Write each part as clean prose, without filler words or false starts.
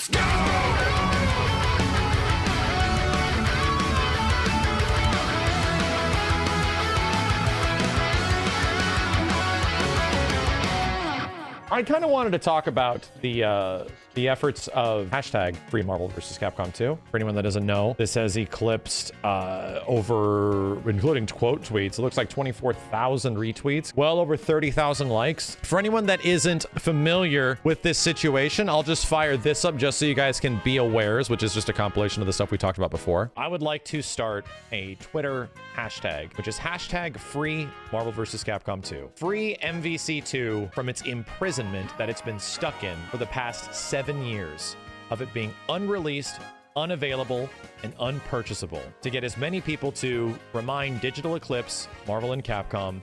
Let's go! I kind of wanted to talk about the efforts of hashtag Free Marvel vs. Capcom 2. For anyone that doesn't know, this has eclipsed over, including quote tweets, it looks like 24,000 retweets, well over 30,000 likes. For anyone that isn't familiar with this situation, I'll just fire this up just so you guys can be awares, which is just a compilation of the stuff we talked about before. I would like to start a Twitter hashtag, which is hashtag Free Marvel vs. Capcom 2. Free MVC2 from its imprisonment that it's been stuck in for the past 7 years of it being unreleased, unavailable, and unpurchasable, to get as many people to remind Digital Eclipse, Marvel, and Capcom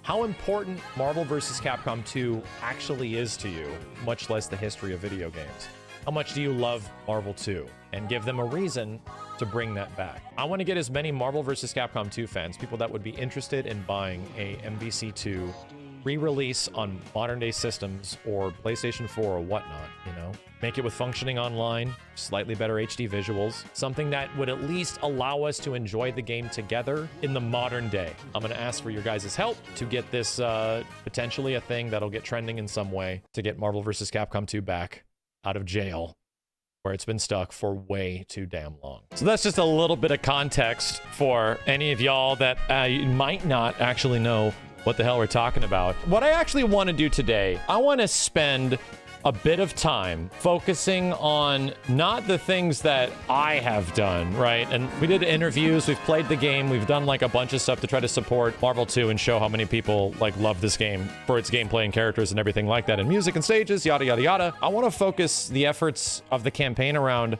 how important Marvel vs. Capcom 2 actually is to you, much less the history of video games. How much do you love Marvel 2? And give them a reason to bring that back. I want to get as many Marvel vs. Capcom 2 fans, people that would be interested in buying a MVC2 re-release on modern day systems or PlayStation 4 or whatnot, you know? Make it with functioning online, slightly better HD visuals, something that would at least allow us to enjoy the game together in the modern day. I'm gonna ask for your guys' help to get this potentially a thing that'll get trending in some way, to get Marvel vs. Capcom 2 back out of jail, where it's been stuck for way too damn long. So that's just a little bit of context for any of y'all that might not actually know what the hell we're talking about. What I actually want to do today, I want to spend a bit of time focusing on not the things that I have done, right? And we did interviews, we've played the game, we've done like a bunch of stuff to try to support Marvel 2 and show how many people like love this game for its gameplay and characters and everything like that, and music and stages, yada, yada, yada. I want to focus the efforts of the campaign around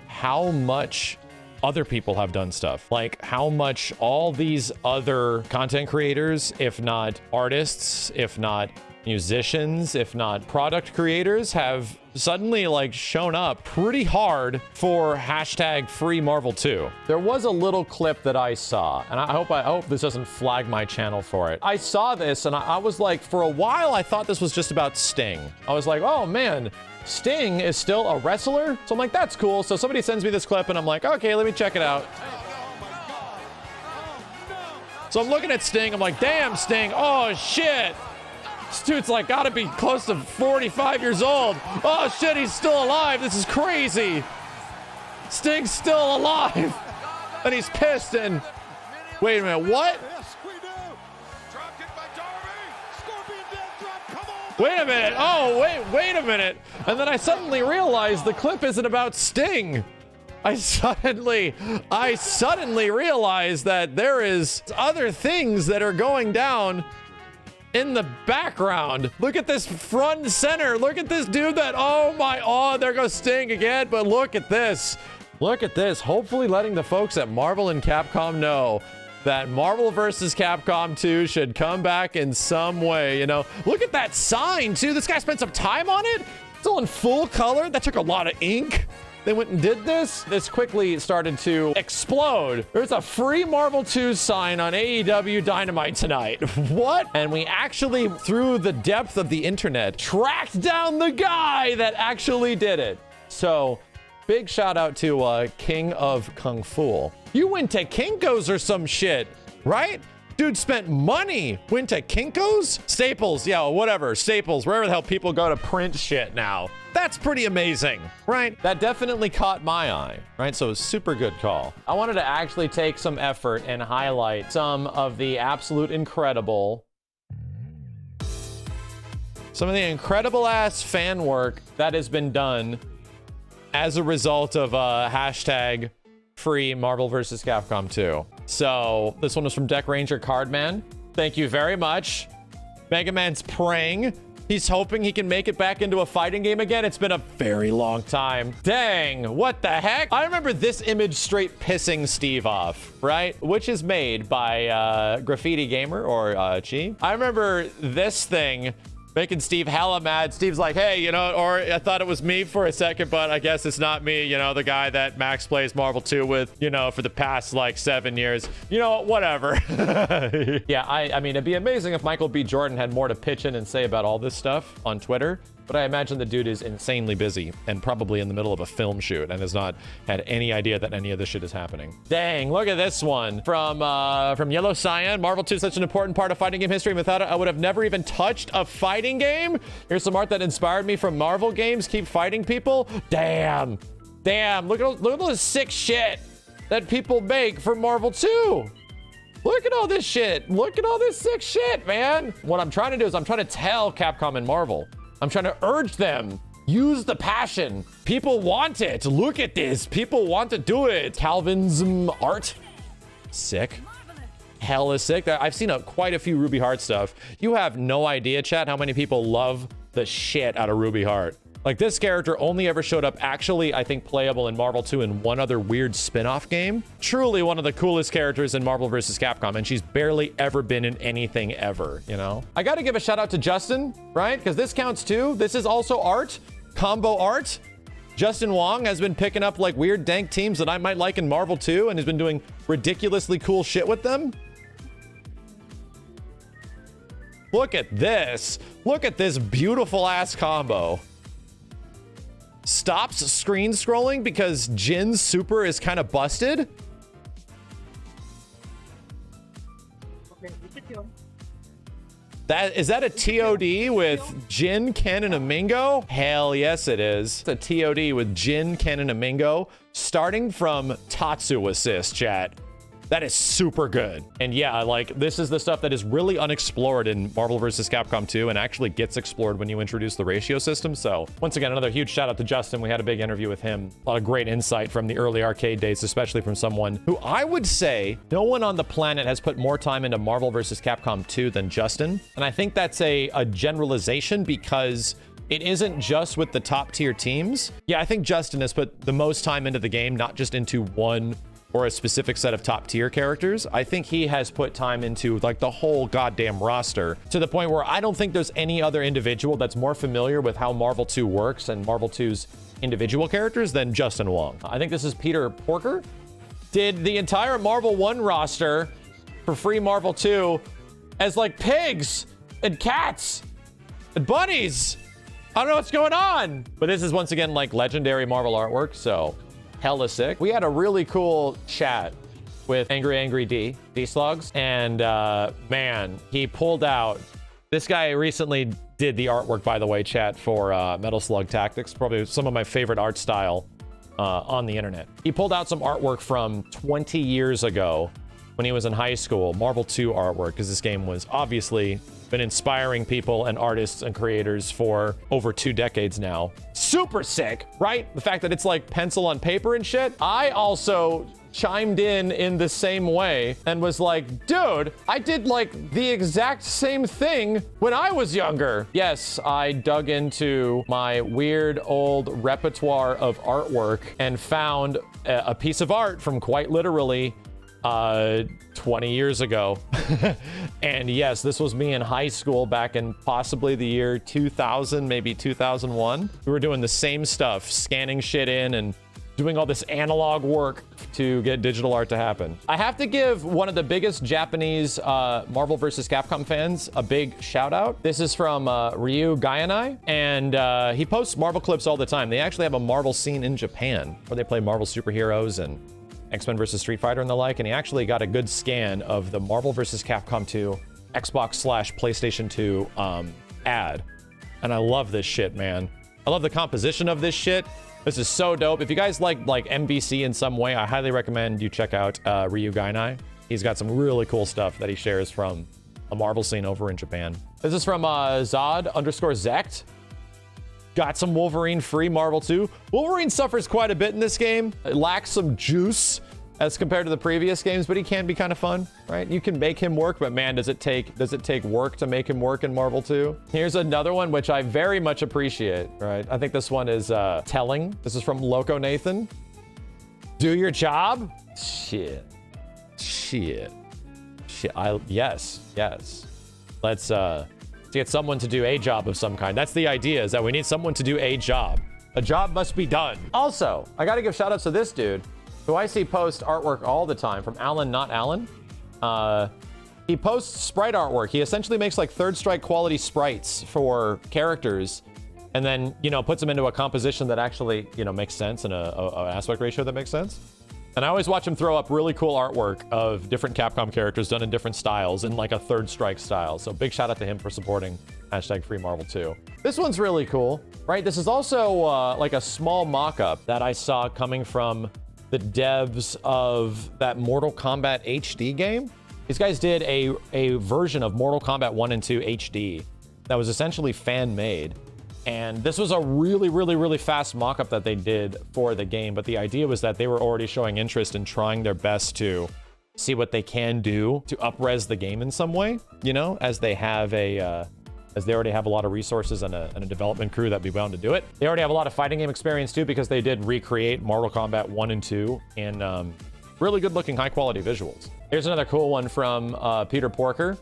how much other people have done stuff, like how much all these other content creators, if not artists, if not musicians, if not product creators, have suddenly like shown up pretty hard for hashtag Free Marvel 2. There was a little clip that I saw, and I hope this doesn't flag my channel for it. I saw this and I was like, for a while I thought this was just about Sting. I was like, oh man, Sting is still a wrestler? So I'm like, that's cool. So somebody sends me this clip and I'm like, okay, let me check it out. So I'm looking at Sting, I'm like, damn, Sting, oh shit. This dude's like gotta be close to 45 years old. Oh shit, he's still alive. This is crazy. Sting's still alive. And he's pissed and... Wait a minute, what? Wait a minute. Oh, wait a minute. And then I suddenly realized the clip isn't about Sting. I suddenly realized that there is other things that are going down in the background. Look at this front and center. Look at this dude that, oh, there goes Sting again. But look at this. Look at this. Hopefully letting the folks at Marvel and Capcom know that Marvel vs. Capcom 2 should come back in some way, you know? Look at that sign, too. This guy spent some time on it. It's all in full color. That took a lot of ink. They went and did this. This quickly started to explode. There's a Free Marvel 2 sign on AEW Dynamite tonight. What? And we actually, through the depth of the internet, tracked down the guy that actually did it. So, big shout out to King of Kung Fu. You went to Kinko's or some shit, right? Dude spent money, went to Kinko's? Staples, yeah, whatever, Staples, wherever the hell people go to print shit now. That's pretty amazing, right? That definitely caught my eye, right? So super good call. I wanted to actually take some effort and highlight some of the absolute incredible, some of the incredible ass fan work that has been done as a result of hashtag Free Marvel vs. Capcom 2. So this one was from Deck Ranger Cardman. Thank you very much. Mega Man's praying. He's hoping he can make it back into a fighting game again. It's been a very long time. Dang, what the heck? I remember this image straight pissing Steve off, right? Which is made by Graffiti Gamer or Chi. I remember this thing making Steve hella mad. Steve's like, hey, you know, or I thought it was me for a second, but I guess it's not me, you know, the guy that Max plays Marvel 2 with, you know, for the past like 7 years. You know, whatever. Yeah, I mean, it'd be amazing if Michael B. Jordan had more to pitch in and say about all this stuff on Twitter. But I imagine the dude is insanely busy and probably in the middle of a film shoot and has not had any idea that any of this shit is happening. Dang, look at this one from Yellow Cyan. Marvel 2 is such an important part of fighting game history. Without it, I would have never even touched a fighting game. Here's some art that inspired me from Marvel games. Keep fighting people. Damn. Damn. Look at all this sick shit that people make for Marvel 2. Look at all this shit. Look at all this sick shit, man. What I'm trying to do is I'm trying to tell Capcom and Marvel. I'm trying to urge them. Use the passion. People want it. Look at this. People want to do it. Calvin's art. Sick. Hella sick. I've seen quite a few Ruby Heart stuff. You have no idea, chat, how many people love the shit out of Ruby Heart. Like, this character only ever showed up actually, I think, playable in Marvel 2 in one other weird spin-off game. Truly one of the coolest characters in Marvel vs. Capcom, and she's barely ever been in anything ever, you know? I gotta give a shout out to Justin, right? Because this counts too. This is also art, combo art. Justin Wong has been picking up like weird dank teams that I might like in Marvel 2 and has been doing ridiculously cool shit with them. Look at this. Look at this beautiful ass combo. Stops screen scrolling because Jin's super is kind of busted. Is that a TOD with Jin, Ken, and Amingo? Hell yes, it is. It's a TOD with Jin, Ken, and Amingo, starting from Tatsu assist, chat. That is super good. And yeah, like, this is the stuff that is really unexplored in Marvel vs. Capcom 2 and actually gets explored when you introduce the ratio system. So once again, another huge shout out to Justin. We had a big interview with him. A lot of great insight from the early arcade days, especially from someone who I would say no one on the planet has put more time into Marvel vs. Capcom 2 than Justin. And I think that's a generalization because it isn't just with the top tier teams. Yeah, I think Justin has put the most time into the game, not just into one or a specific set of top tier characters. I think he has put time into like the whole goddamn roster to the point where I don't think there's any other individual that's more familiar with how Marvel 2 works and Marvel 2's individual characters than Justin Wong. I think this is Peter Porker. Did the entire Marvel 1 roster for free Marvel 2 as like pigs and cats and bunnies. I don't know what's going on. But this is once again like legendary Marvel artwork, so hella sick. We had a really cool chat with Angry D-Slugs, and man, he pulled out. This guy recently did the artwork, by the way, chat, for Metal Slug Tactics, probably some of my favorite art style on the internet. He pulled out some artwork from 20 years ago when he was in high school, Marvel 2 artwork, because this game was obviously been inspiring people and artists and creators for over 2 decades now. Super sick, right? The fact that it's like pencil on paper and shit. I also chimed in the same way and was like, dude, I did like the exact same thing when I was younger. Yes, I dug into my weird old repertoire of artwork and found a piece of art from quite literally 20 years ago. And yes, this was me in high school back in possibly the year 2000, maybe 2001. We were doing the same stuff, scanning shit in and doing all this analog work to get digital art to happen. I have to give one of the biggest Japanese Marvel vs. Capcom fans a big shout out. This is from Ryu Gayanai, and he posts Marvel clips all the time. They actually have a Marvel scene in Japan where they play Marvel superheroes and X-Men vs. Street Fighter and the like, and he actually got a good scan of the Marvel vs. Capcom 2 Xbox/PlayStation 2 ad. And I love this shit, man. I love the composition of this shit. This is so dope. If you guys like MVC in some way, I highly recommend you check out Ryu Gainai. He's got some really cool stuff that he shares from a Marvel scene over in Japan. This is from Zod_Zect. Got some Wolverine free Marvel 2. Wolverine suffers quite a bit in this game. It lacks some juice as compared to the previous games, but he can be kind of fun, right? You can make him work, but man, does it take work to make him work in Marvel 2? Here's another one which I very much appreciate, right? I think this one is telling. This is from Loco Nathan. Do your job? Shit. Yes. Let's get someone to do a job of some kind. That's the idea, is that we need someone to do a job. A job must be done. Also, I gotta give shout outs to this dude who I see post artwork all the time, from Alan Not Alan. He posts sprite artwork. He essentially makes like Third Strike quality sprites for characters and then, you know, puts them into a composition that actually, you know, makes sense and a aspect ratio that makes sense. And I always watch him throw up really cool artwork of different Capcom characters done in different styles, in like a Third Strike style. So big shout out to him for supporting #FreeMarvel2. This one's really cool, right? This is also like a small mock-up that I saw coming from the devs of that Mortal Kombat HD game. These guys did a version of Mortal Kombat 1 and 2 HD that was essentially fan-made. And this was a really fast mock-up that they did for the game. But the idea was that they were already showing interest in trying their best to see what they can do to up-res the game in some way, you know, as they have as they already have a lot of resources and a development crew that'd be bound to do it. They already have a lot of fighting game experience too, because they did recreate Mortal Kombat 1 and 2 in really good looking, high quality visuals. Here's another cool one from Peter Porker.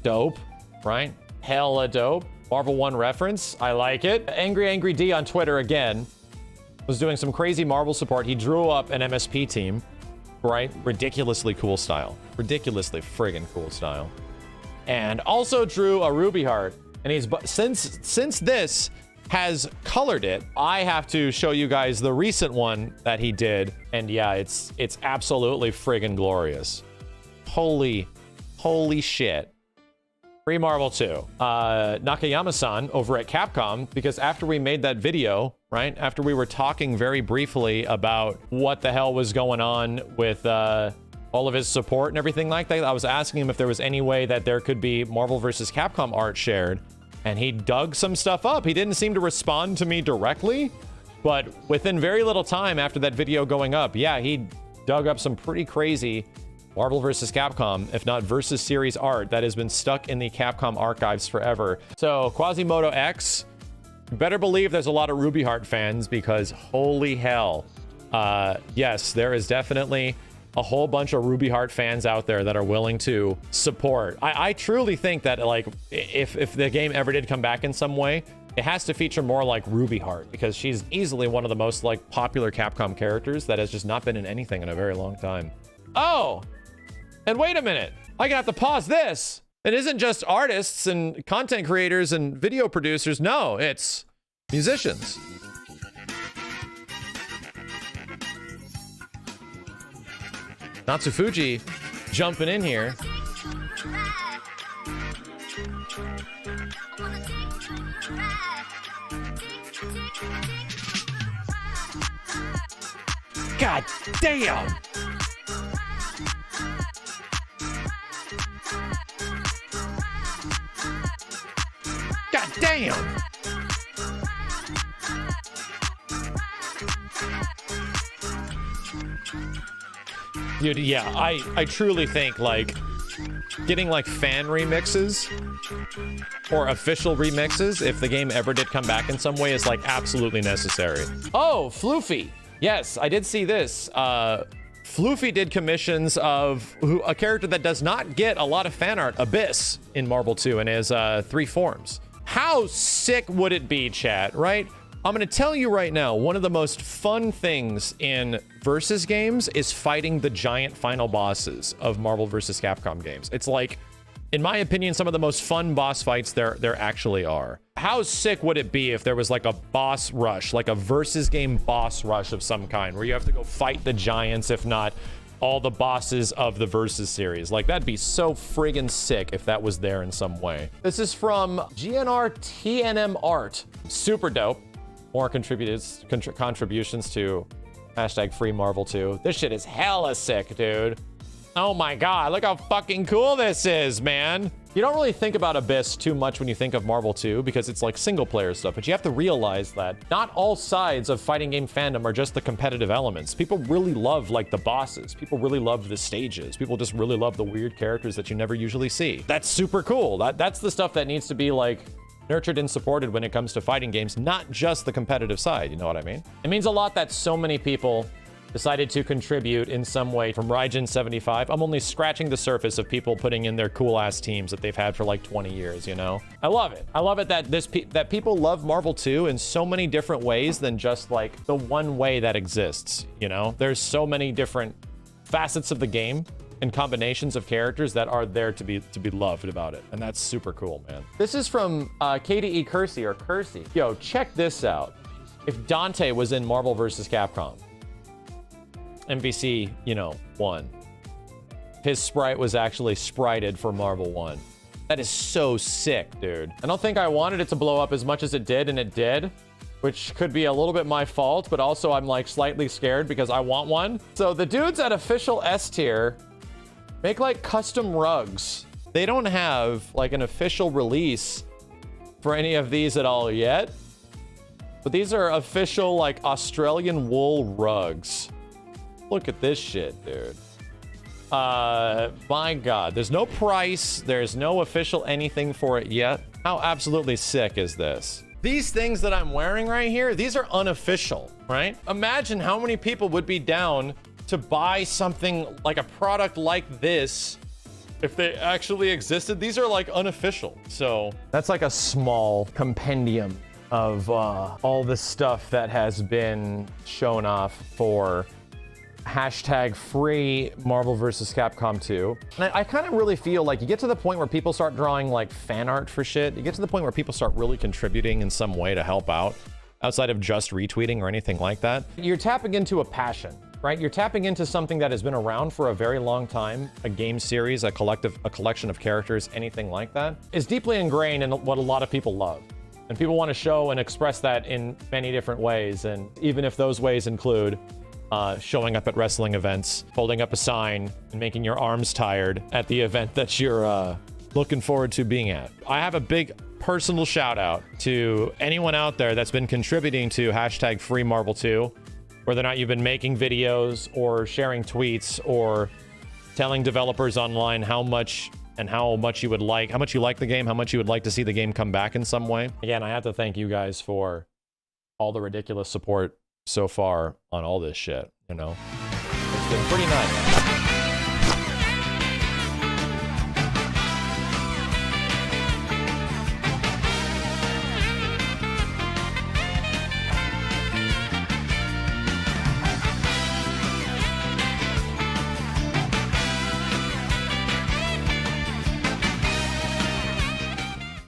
Dope, right? Hella dope. Marvel 1 reference, I like it. Angry D on Twitter again was doing some crazy Marvel support. He drew up an MSP team, right? Ridiculously cool style. Ridiculously friggin' cool style. And also drew a Ruby Heart. And he's, since this has colored it, I have to show you guys the recent one that he did. And yeah, it's absolutely friggin' glorious. Holy shit. Free Marvel 2. Nakayama-san over at Capcom, because after we made that video, right, after we were talking very briefly about what the hell was going on with all of his support and everything like that, I was asking him if there was any way that there could be Marvel vs. Capcom art shared, and he dug some stuff up. He didn't seem to respond to me directly, but within very little time after that video going up, yeah, he dug up some pretty crazy Marvel vs. Capcom, if not versus series art that has been stuck in the Capcom archives forever. So Quasimodo X, you better believe there's a lot of Ruby Heart fans, because holy hell. Yes, there is definitely a whole bunch of Ruby Heart fans out there that are willing to support. I truly think that, like, if the game ever did come back in some way, it has to feature more like Ruby Heart, because she's easily one of the most like popular Capcom characters that has just not been in anything in a very long time. Oh! And wait a minute, I'm gonna have to pause this. It isn't just artists and content creators and video producers. No, it's musicians. Natsufuji jumping in here. God damn! God damn! Dude, yeah, I truly think, like, getting, like, fan remixes or official remixes, if the game ever did come back in some way, is, like, absolutely necessary. Oh, Floofy! Yes, I did see this. Floofy did commissions of a character that does not get a lot of fan art, Abyss, in Marvel 2, and his 3 forms. How sick would it be, chat, right? I'm gonna tell you right now, one of the most fun things in versus games is fighting the giant final bosses of Marvel vs. Capcom games. It's like, in my opinion, some of the most fun boss fights there actually are. How sick would it be if there was like a boss rush, like a versus game boss rush of some kind, where you have to go fight the giants, if not all the bosses of the versus series? Like, that'd be so friggin' sick if that was there in some way. This is from GNR TNM Art. Super dope. More contributions to #FreeMarvel2. This shit is hella sick, dude. Oh my god, look how fucking cool this is, man. You don't really think about Abyss too much when you think of Marvel 2, because it's like single player stuff, but you have to realize that not all sides of fighting game fandom are just the competitive elements. People really love, like, the bosses. People really love the stages. People just really love the weird characters that you never usually see. That's super cool. That's the stuff that needs to be, like, nurtured and supported when it comes to fighting games, not just the competitive side, you know what I mean? It means a lot that so many people decided to contribute in some way. From Raijin75, I'm only scratching the surface of people putting in their cool-ass teams that they've had for like 20 years, you know? I love it. I love it that that people love Marvel 2 in so many different ways than just like the one way that exists, you know? There's so many different facets of the game and combinations of characters that are there to be loved about it. And that's super cool, man. This is from KDE Kersey or Kersey. Yo, check this out. If Dante was in Marvel vs. Capcom, MVC, you know, 1. His sprite was actually sprited for Marvel 1. That is so sick, dude. I don't think I wanted it to blow up as much as it did, and it did, which could be a little bit my fault, but also I'm like slightly scared because I want one. So the dudes at official S tier make like custom rugs. They don't have like an official release for any of these at all yet, but these are official like Australian wool rugs. Look at this shit, dude. My God, there's no price. There's no official anything for it yet. How absolutely sick is this? These things that I'm wearing right here, these are unofficial, right? Imagine how many people would be down to buy something like a product like this if they actually existed. These are like unofficial. So that's like a small compendium of all the stuff that has been shown off for hashtag free Marvel vs. Capcom 2. And I kind of really feel like you get to the point where people start drawing like fan art for shit. You get to the point where people start really contributing in some way to help out outside of just retweeting or anything like that. You're tapping into a passion, right? You're tapping into something that has been around for a very long time, a game series, a collection of characters, anything like that, is deeply ingrained in what a lot of people love. And people want to show and express that in many different ways. And even if those ways include showing up at wrestling events, holding up a sign, and making your arms tired at the event that you're looking forward to being at. I have a big personal shout out to anyone out there that's been contributing to hashtag free Marvel 2, whether or not you've been making videos or sharing tweets or telling developers online how much you would like, how much you like the game, how much you would like to see the game come back in some way. Again, I have to thank you guys for all the ridiculous support so far on all this shit, you know? It's been pretty nice.